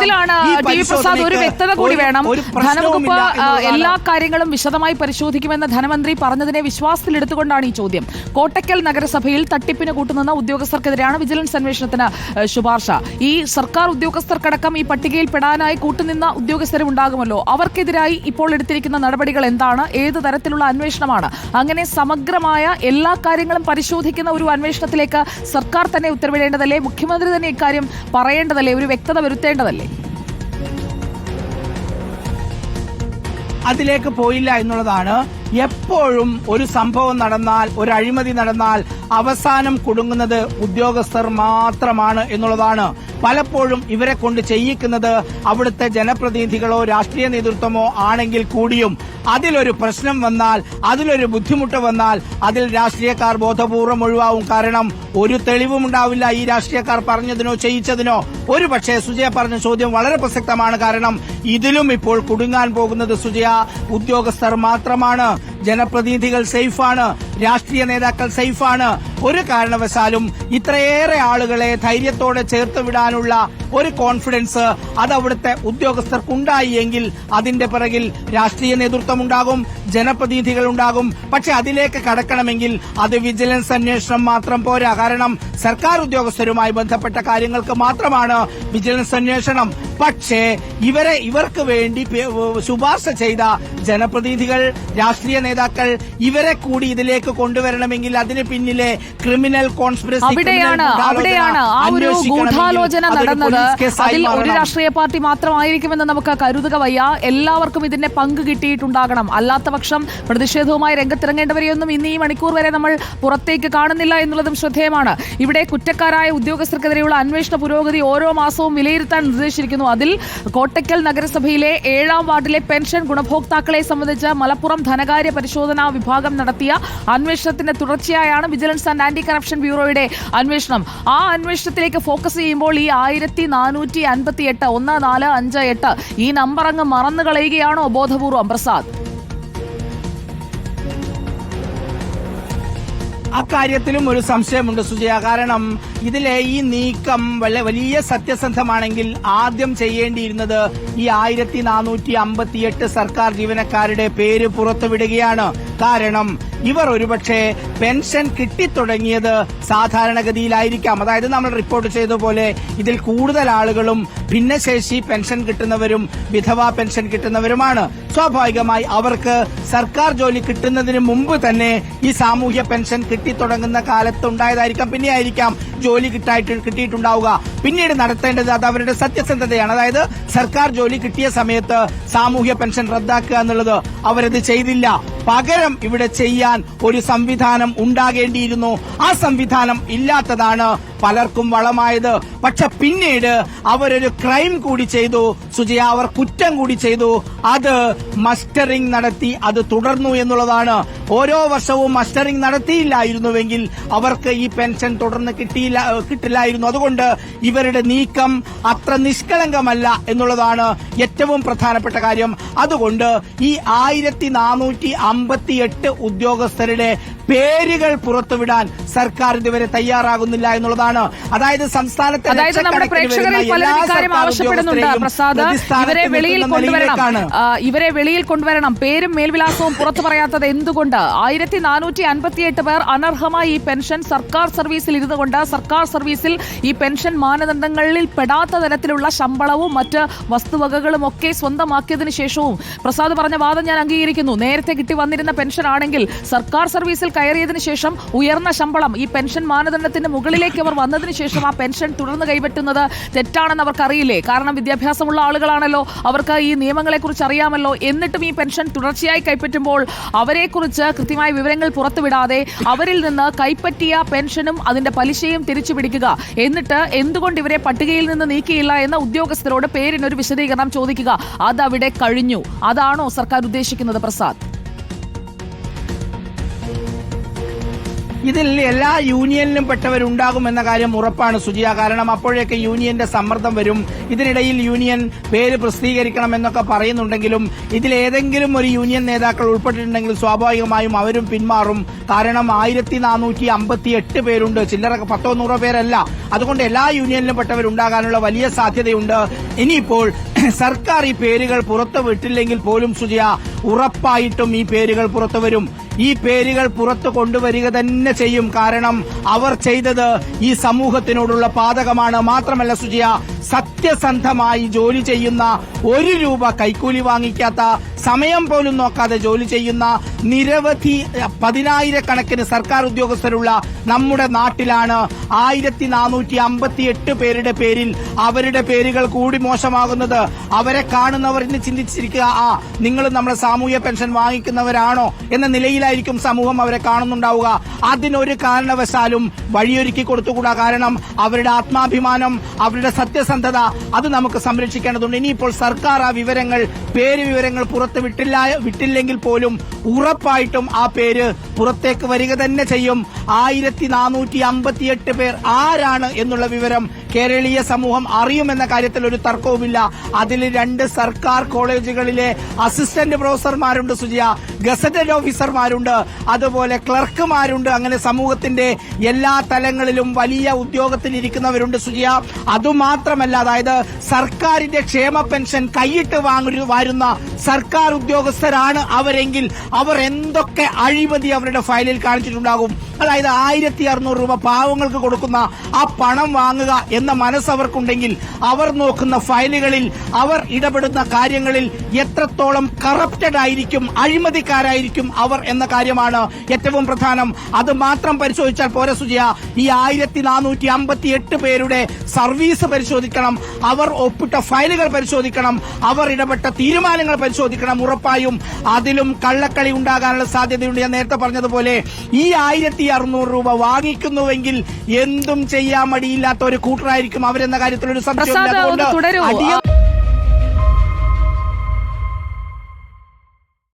ഇതിലാണ് T V Prasad ഒരു വ്യക്തത കൂടി വേണം. ധനവകുപ്പ് എല്ലാ കാര്യങ്ങളും വിശദമായി പരിശോധിക്കുമെന്ന് ധനമന്ത്രി പറഞ്ഞതിനെ വിശ്വാസത്തിലെടുത്തുകൊണ്ടാണ് ഈ ചോദ്യം. കോട്ടക്കൽ നഗരസഭയിൽ തട്ടിപ്പിന് കൂട്ടുനിന്ന ഉദ്യോഗസ്ഥർക്കെതിരെയാണ് വിജിലൻസ് അന്വേഷണത്തിന് ശുപാർശ. ഈ സർക്കാർ ഉദ്യോഗസ്ഥർക്കടക്കം ഈ പട്ടികയിൽ പെടാനായി കൂട്ടുനിന്ന ഉദ്യോഗസ്ഥരും ഉണ്ടാകുമല്ലോ. അവർക്കെതിരായി ഇപ്പോൾ എടുത്തിരിക്കുന്ന നടപടികൾ എന്താണ്? ഏത് തരത്തിലുള്ള അന്വേഷണമാണ്? അങ്ങനെ സമഗ്രമായ എല്ലാ കാര്യങ്ങളും പരിശോധിക്കുന്ന ഒരു അന്വേഷണത്തിലേക്ക് സർക്കാർ തന്നെ ഉത്തരവിടേണ്ടതല്ലേ? മുഖ്യമന്ത്രി തന്നെ ഇക്കാര്യം പറയേണ്ടതല്ലേ? ഒരു വ്യക്തത വരുത്തേണ്ടതല്ലേ? അതിലേക്ക് പോയില്ല എന്നുള്ളതാണ്. എപ്പോഴും ഒരു സംഭവം നടന്നാൽ, ഒരു അഴിമതി നടന്നാൽ അവസാനം കുടുങ്ങുന്നത് ഉദ്യോഗസ്ഥർ മാത്രമാണ് എന്നുള്ളതാണ്. പലപ്പോഴും ഇവരെ കൊണ്ട് ചെയ്യിക്കുന്നത് അവിടുത്തെ ജനപ്രതിനിധികളോ രാഷ്ട്രീയ നേതൃത്വമോ ആണെങ്കിൽ കൂടിയും അതിലൊരു പ്രശ്നം വന്നാൽ, അതിലൊരു ബുദ്ധിമുട്ട് വന്നാൽ അതിൽ രാഷ്ട്രീയക്കാർ ബോധപൂർവം ഒഴിവാവും. കാരണം ഒരു തെളിവും ഉണ്ടാവില്ല ഈ രാഷ്ട്രീയക്കാർ പറഞ്ഞതിനോ ചെയ്യിച്ചതിനോ. ഒരു പക്ഷേ സുജയ പറഞ്ഞ ചോദ്യം വളരെ പ്രസക്തമാണ്. കാരണം ഇതിലും ഇപ്പോൾ കുടുങ്ങാൻ പോകുന്നത് സുജയ ഉദ്യോഗസ്ഥർ മാത്രമാണ്. ജനപ്രതിനിധികൾ സേഫാണ്, രാഷ്ട്രീയ നേതാക്കൾ സേഫാണ്. ഒരു കാരണവശാലും ഇത്രയേറെ ആളുകളെ ധൈര്യത്തോടെ ചേർത്ത് വിടാനുള്ള ഒരു കോൺഫിഡൻസ് അത് അവിടുത്തെ ഉദ്യോഗസ്ഥർക്കുണ്ടായി എങ്കിൽ അതിന്റെ പിറകിൽ രാഷ്ട്രീയ നേതൃത്വം ഉണ്ടാകും, ജനപ്രതിനിധികൾ ഉണ്ടാകും. പക്ഷെ അതിലേക്ക് കടക്കണമെങ്കിൽ അത് വിജിലൻസ് അന്വേഷണം മാത്രം പോരാ. കാരണം സർക്കാർ ഉദ്യോഗസ്ഥരുമായി ബന്ധപ്പെട്ട കാര്യങ്ങൾക്ക് മാത്രമാണ് വിജിലൻസ് അന്വേഷണം. പക്ഷേ ഇവർക്ക് വേണ്ടി ശുപാർശ ചെയ്ത ജനപ്രതിനിധികൾ, രാഷ്ട്രീയ നേതാക്കൾ, ഇവരെ കൂടി ഇതിലേക്ക് കൊണ്ടുവരണമെങ്കിൽ അതിന് പിന്നിലെ ക്രിമിനൽ കോൺസ്പിറസി, അവിടെയാണ് ആ ഒരു ഗൂഢാലോചന നടന്നത്. അതിൽ ഒരു രാഷ്ട്രീയ പാർട്ടി മാത്രമായിരിക്കുമെന്ന് നമുക്ക് കരുതുക വയ്യ. എല്ലാവർക്കും ഇതിന്റെ പങ്ക് കിട്ടിയിട്ടുണ്ടാകണം. അല്ലാത്ത പക്ഷം പ്രതിഷേധവുമായി രംഗത്തിറങ്ങേണ്ടവരെയൊന്നും ഇന്ന് ഈ മണിക്കൂർ വരെ നമ്മൾ പുറത്തേക്ക് കാണുന്നില്ല എന്നുള്ളതും ശ്രദ്ധേയമാണ്. ഇവിടെ കുറ്റക്കാരായ ഉദ്യോഗസ്ഥർക്കെതിരെയുള്ള അന്വേഷണ പുരോഗതി ഓരോ മാസവും വിലയിരുത്താൻ നിർദ്ദേശിച്ചിരിക്കുന്നു. അതിൽ കോട്ടക്കൽ നഗരസഭയിലെ 7ാം വാർഡിലെ പെൻഷൻ ഗുണഭോക്താക്കളെ സംബന്ധിച്ച് മലപ്പുറം ധനകാര്യ പരിശോധനാ വിഭാഗം നടത്തിയ അന്വേഷണത്തിന്റെ തുടർച്ചയായാണ് വിജിലൻസ് ആൻഡ് ആന്റി കറപ്ഷൻ ബ്യൂറോയുടെ അന്വേഷണം. ആ അന്വേഷണത്തിലേക്ക് ഫോക്കസ് ചെയ്യുമ്പോൾ ഈ 1458 1458 ഈ നമ്പർ അങ്ങ് മറന്നു കളയുകയാണോ ബോധപൂർവം പ്രസാദ്? അക്കാര്യത്തിലും ഒരു സംശയമുണ്ട് സുജയ. കാരണം ഇതിലെ ഈ നീക്കം വലിയ സത്യസന്ധമാണെങ്കിൽ ആദ്യം ചെയ്യേണ്ടിയിരുന്നത് ഈ 1458 സർക്കാർ ജീവനക്കാരുടെ പേര് പുറത്തുവിടുകയാണ്. കാരണം ഇവർ ഒരുപക്ഷെ പെൻഷൻ കിട്ടിത്തുടങ്ങിയത് സാധാരണഗതിയിലായിരിക്കാം. അതായത് നമ്മൾ റിപ്പോർട്ട് ചെയ്തതുപോലെ ഇതിൽ കൂടുതൽ ആളുകളും ഭിന്നശേഷി പെൻഷൻ കിട്ടുന്നവരും വിധവാ പെൻഷൻ കിട്ടുന്നവരുമാണ്. സ്വാഭാവികമായി അവർക്ക് സർക്കാർ ജോലി കിട്ടുന്നതിന് മുമ്പ് തന്നെ ഈ സാമൂഹ്യ പെൻഷൻ കിട്ടിത്തുടങ്ങുന്ന കാലത്തുണ്ടായതായിരിക്കാം. പിന്നെയായിരിക്കാം ജോലി കിട്ടിയിട്ടുണ്ടാവുക. പിന്നീട് നടത്തേണ്ടത് അത് അവരുടെ സത്യസന്ധതയാണ്. അതായത് സർക്കാർ ജോലി കിട്ടിയ സമയത്ത് സാമൂഹ്യ പെൻഷൻ റദ്ദാക്കുക എന്നുള്ളത് അവരത് ചെയ്തില്ല. പകരം ഇവിടെ ചെയ്യാൻ ഒരു സംവിധാനം ഉണ്ടാകേണ്ടിയിരുന്നു. ആ സംവിധാനം ഇല്ലാത്തതാണ് പലർക്കും വളമായത്. പക്ഷെ പിന്നീട് അവരൊരു ക്രൈം കൂടി ചെയ്തു സുജയ, അവർ കുറ്റം കൂടി ചെയ്തു. അത് മസ്റ്ററിംഗ് നടത്തി അത് തുടർന്നു എന്നുള്ളതാണ്. ഓരോ വർഷവും മസ്റ്ററിംഗ് നടത്തിയില്ലായിരുന്നുവെങ്കിൽ അവർക്ക് ഈ പെൻഷൻ തുടർന്ന് കിട്ടില്ലായിരുന്നു. അതുകൊണ്ട് ഇവരുടെ നീക്കം അത്ര നിഷ്കളങ്കമല്ല എന്നുള്ളതാണ് ഏറ്റവും പ്രധാനപ്പെട്ട കാര്യം. അതുകൊണ്ട് ഈ 1458 ഉദ്യോഗസ്ഥരുടെ പേരുകൾ പുറത്തുവിടാൻ സർക്കാർ ഇതുവരെ തയ്യാറാകുന്നില്ല എന്നുള്ളതാണ്. അതായത് സംസ്ഥാനത്തെ നമ്മുടെ പ്രേക്ഷകരിൽ പലരും ഇക്കാര്യം ആവശ്യപ്പെടുന്നുണ്ട് പ്രസാദ്. ഇവരെ വെളിയിൽ കൊണ്ടുവരണം. പേരും മേൽവിലാസവും പുറത്തു പറയാത്തത് എന്തുകൊണ്ട്? 1458 പേർ അനർഹമായി ഈ പെൻഷൻ സർക്കാർ സർവീസിൽ ഇരുന്നുകൊണ്ട് സർക്കാർ സർവീസിൽ ഈ പെൻഷൻ മാനദണ്ഡങ്ങളിൽ പെടാത്ത തരത്തിലുള്ള ശമ്പളവും മറ്റ് വസ്തുവകകളും ഒക്കെ സ്വന്തമാക്കിയതിനു ശേഷവും പ്രസാദ് പറഞ്ഞ വാദം ഞാൻ അംഗീകരിക്കുന്നു. നേരത്തെ കിട്ടി വന്നിരുന്ന പെൻഷൻ ആണെങ്കിൽ സർക്കാർ സർവീസിൽ കയറിയതിനു ശേഷം ഉയർന്ന ശമ്പളം ഈ പെൻഷൻ മാനദണ്ഡത്തിന്റെ മുകളിലേക്ക് അവർ വന്നതിന് ശേഷം ആ പെൻഷൻ തുടർന്ന് കൈപ്പറ്റുന്നത് തെറ്റാണെന്ന് അവർക്കറിയില്ലേ? കാരണം വിദ്യാഭ്യാസമുള്ള ആളുകളാണല്ലോ, അവർക്ക് ഈ നിയമങ്ങളെക്കുറിച്ച് അറിയാമല്ലോ. എന്നിട്ടും ഈ പെൻഷൻ തുടർച്ചയായി കൈപ്പറ്റുമ്പോൾ അവരെക്കുറിച്ച് കൃത്യമായ വിവരങ്ങൾ പുറത്തുവിടാതെ അവരിൽ നിന്ന് കൈപ്പറ്റിയ പെൻഷനും അതിന്റെ പലിശയും തിരിച്ചു പിടിക്കുക, എന്നിട്ട് എന്തുകൊണ്ട് ഇവരെ പട്ടികയിൽ നിന്ന് നീക്കിയില്ല എന്ന ഉദ്യോഗസ്ഥരോട് പേരിനൊരു വിശദീകരണം ചോദിക്കുക. അതവിടെ കഴിഞ്ഞു. അതാണോ സർക്കാർ ഉദ്ദേശിക്കുന്നത് പ്രസാദ്? ഇതിൽ എല്ലാ യൂണിയനിലും പെട്ടവരുണ്ടാകുമെന്ന കാര്യം ഉറപ്പാണ് സുജിയ. കാരണം അപ്പോഴേക്ക് യൂണിയന്റെ സമ്മർദ്ദം വരും. ഇതിനിടയിൽ യൂണിയൻ പേര് പ്രസിദ്ധീകരിക്കണം എന്നൊക്കെ പറയുന്നുണ്ടെങ്കിലും ഇതിലേതെങ്കിലും ഒരു യൂണിയൻ നേതാക്കൾ ഉൾപ്പെട്ടിട്ടുണ്ടെങ്കിൽ സ്വാഭാവികമായും അവരും പിന്മാറും. കാരണം 1458 പേരുണ്ട്, ചില്ലറ 100 പേരല്ല. അതുകൊണ്ട് എല്ലാ യൂണിയനിലും പെട്ടവരുണ്ടാകാനുള്ള വലിയ സാധ്യതയുണ്ട്. ഇനിയിപ്പോൾ സർക്കാർ ഈ പേരുകൾ പുറത്തു വിട്ടില്ലെങ്കിൽ പോലും സുജിയ, ഉറപ്പായിട്ടും ഈ പേരുകൾ പുറത്തു വരും. ഈ പേരുകൾ പുറത്തു കൊണ്ടുവരിക തന്നെ ചെയ്യും. കാരണം അവർ ചെയ്തത് ഈ സമൂഹത്തിനോടുള്ള പാതകമാണ്. മാത്രമല്ല സുജിയ, സത്യസന്ധമായി ജോലി ചെയ്യുന്ന, 1 രൂപ കൈക്കൂലി വാങ്ങിക്കാത്ത, സമയം പോലും നോക്കാതെ ജോലി ചെയ്യുന്ന നിരവധി 10,000-കണക്കിന് സർക്കാർ ഉദ്യോഗസ്ഥരുള്ള നമ്മുടെ നാട്ടിലാണ് 1458 പേരുടെ പേരിൽ അവരുടെ പേരുകൾ കൂടി മോശമാകുന്നത്. അവരെ കാണുന്നവർ ഇന്ന് ചിന്തിച്ചിരിക്കുക, നിങ്ങൾ നമ്മുടെ സാമൂഹ്യ പെൻഷൻ വാങ്ങിക്കുന്നവരാണോ എന്ന നിലയിലായിരിക്കും സമൂഹം അവരെ കാണുന്നുണ്ടാവുക. അതിനൊരു കാരണവശാലും വഴിയൊരുക്കി കൊടുത്തുകൂടാ. കാരണം അവരുടെ ആത്മാഭിമാനം, അവരുടെ സത്യസന്ധത, അത് നമുക്ക് സംരക്ഷിക്കേണ്ടതുണ്ട്. ഇനിയിപ്പോൾ സർക്കാർ ആ വിവരങ്ങൾ, പേര് വിവരങ്ങൾ പുറത്ത് വിട്ടില്ലെങ്കിൽ പോലും ഉറപ്പായിട്ടും ആ പേര് പുറത്തേക്ക് വരിക തന്നെ ചെയ്യും. 1458 പേർ ആരാണ് എന്നുള്ള വിവരം കേരളീയ സമൂഹം അറിയുമെന്ന കാര്യത്തിൽ ഒരു തർക്കവുമില്ല. അതിൽ 2 സർക്കാർ കോളേജുകളിലെ അസിസ്റ്റന്റ് പ്രൊഫസർമാരുണ്ട് സുജിയ, ഗസറ്റഡ് ഓഫീസർമാരുണ്ട്, അതുപോലെ ക്ലർക്കുമാരുണ്ട്. അങ്ങനെ സമൂഹത്തിന്റെ എല്ലാ തലങ്ങളിലും വലിയ ഉദ്യോഗത്തിലിരിക്കുന്നവരുണ്ട് സുജിയ. അതുമാത്രമല്ല, അതായത് സർക്കാരിന്റെ ക്ഷേമ പെൻഷൻ കൈയിട്ട് വാരുന്ന സർക്കാർ ഉദ്യോഗസ്ഥരാണ് അവരെങ്കിൽ അവർ എന്തൊക്കെ അഴിമതി അവരുടെ ഫയലിൽ കാണിച്ചിട്ടുണ്ടാകും. അതായത് 1600 രൂപ പാവങ്ങൾക്ക് കൊടുക്കുന്ന ആ പണം വാങ്ങുക എന്ന മനസ്സ് അവർക്കുണ്ടെങ്കിൽ അവർ നോക്കുന്ന ഫയലുകളിൽ, അവർ ഇടപെടുന്ന കാര്യങ്ങളിൽ എത്രത്തോളം കറപ്റ്റഡ് ആയിരിക്കും, അഴിമതിക്കാരായിരിക്കും അവർ എന്ന കാര്യമാണ് ഏറ്റവും പ്രധാനം. അത് മാത്രം പരിശോധിച്ചാൽ പോരാ സുജിയ, ഈ 1458 പേരുടെ സർവീസ് പരിശോധിക്കണം, അവർ ഒപ്പിട്ട ഫയലുകൾ പരിശോധിക്കണം, അവർ ഇടപെട്ട തീരുമാനങ്ങൾ പരിശോധിക്കണം. ഉറപ്പായും അതിലും കള്ളക്കളി ഉണ്ടാകാനുള്ള സാധ്യതയുണ്ട്. ഞാൻ നേരത്തെ പറഞ്ഞതുപോലെ ഈ 1600 രൂപ വാങ്ങിക്കുന്നുവെങ്കിൽ എന്തും ചെയ്യാൻ മടിയില്ലാത്ത ഒരു കൂട്ടരായിരിക്കും അവരെന്ന കാര്യത്തിൽ ഒരു സംശയമില്ല. അതുകൊണ്ട്